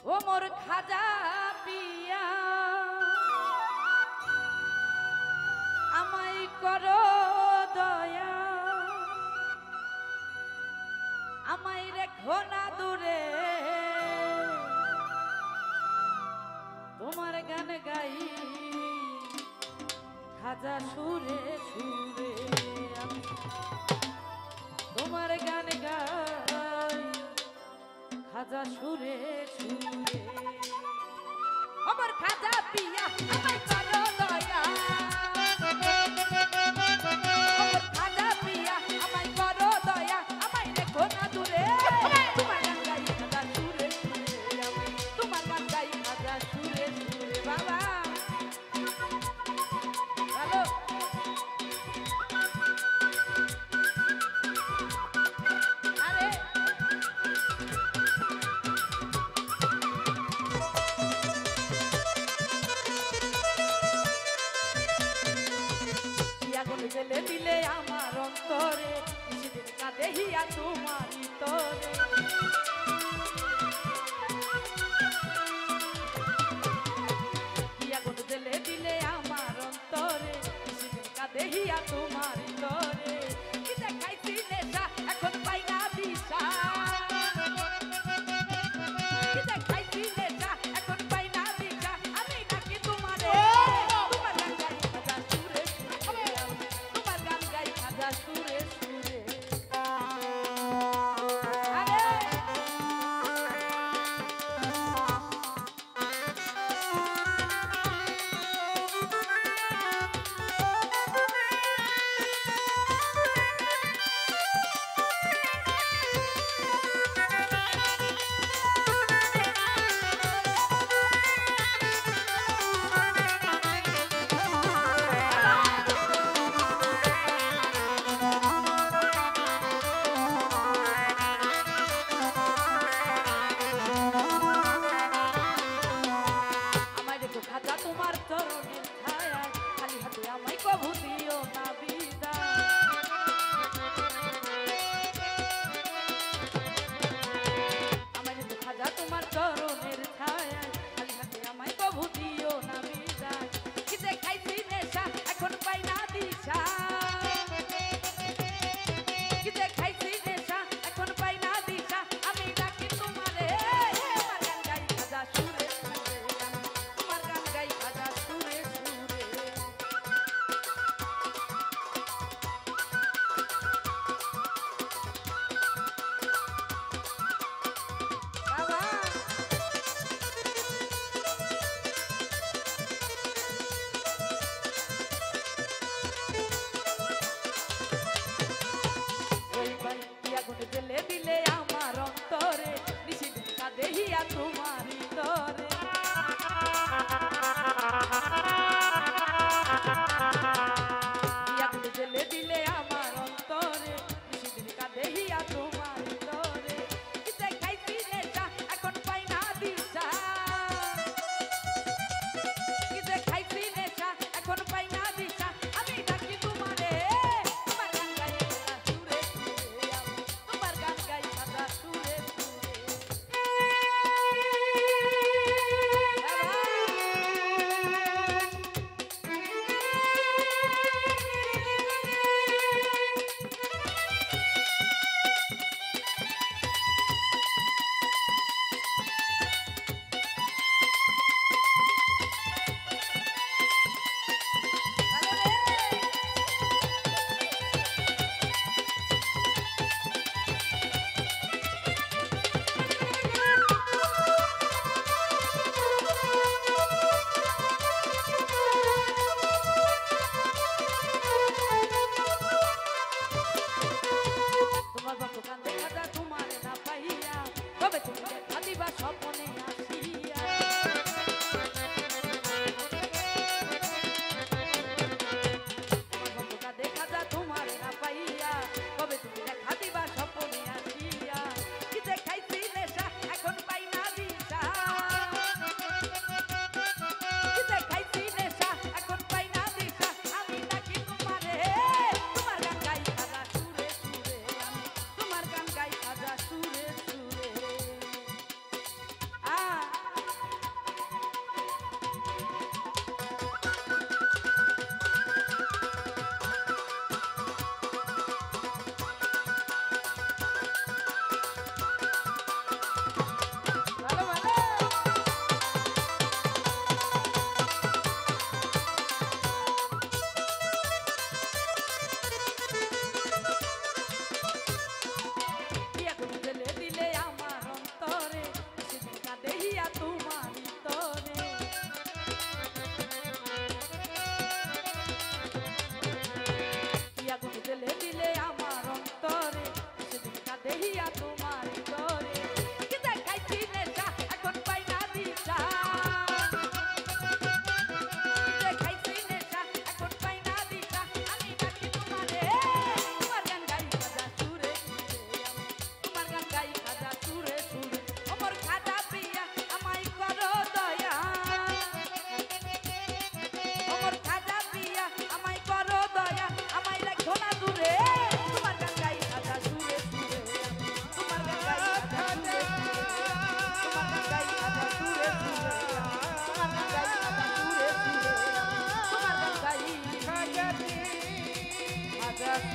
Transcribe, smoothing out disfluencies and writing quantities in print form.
ও মোর খাজা পিয়া আমায় করো দয়া আমায় রেখো না দূরে তোমার গান গাই খাজা সুরে সুরে আমি তোমার গান গাই খাজা সুরে সুরে আমার খাজা পিয়া আমায় করো দয়া আমার খাজা পিয়া আমায় করো দয়া আমায় রেখো না দূরে তোমার গান গাই খাজা সুরে সুরে আমি তোমার গান গাই খাজা সুরে সুরে বাবা হ্যালো আরে জেলে দিলে আমার অন্তরে সেদিন কাঁদে হিয়া তোমার ভিতরে আগুন জেলে দিলে আমার অন্তরে সেদিন কাঁদে হিয়া তোমার ভিতরে কি দেখাইছি নেশা এখন পাই না দিশা কি দেখাইছি নেশা এখন পাই না দিশা আমি নাকি তোমারে তোমার গান গাই খাজা সুরে সুরে তোমার গান গাই খাজা সুরে সুরে আরে খাজা তোমার চরণের ছায়ায় খালি হাতে আমায় কভু দিও না বিদায় আমায় তো খাজা তোমার চরণের ছায়ায় খালি হাতে আমায় কভু দিও না বিদায় কি দেখাইছি নেশা এখন পাই না দিশা কি দেখাইছি নেশা এখন পাই না দিশা আমি ডাকি তোমারে তোমার গান গাই খাজা সুরে সুরে তোমার গান গাই খাজা সুরে সুরে বাবা ওই ভাই আগুন জেলে দিলে আমার অন্তরে নিশিদিন কাঁদে হিয়া তোমার ভিতরে আগুন জেলে দিলে আমার অন্তরে নিশিদিন কাঁদে হিয়া তোমার ভিতরে কি দেখাইছি নেশা এখন পাই না দিশা কি দেখাইছি নেশা এখন পাই না দিশা আমি ডাকি তোমারে তোমার গান গাই খাজা সুরে সুরে আমি তোমার গান গাই খাজা সুরে সুরে তোমার বাপ কান্দে খাজা তোমারে না পাইয়া তবে তুমি দেখা দিবা স্বপ্নে আসিয়া তোমার বাপ কান্দে খাজা তোমারে না পাইয়া তবে তুমি দেখা দিবা স্বপ্নে আসিয়া কি দেখাইছি নেশা এখন পাই না দিশা কি দেখাইছি নেশা এখন পাই না দিশা আমি নাকি তোমারে তোমার গান গাই খাজা সুরে সুরে আমি তোমার গান গাই খাজা সুরে সুরে সাজা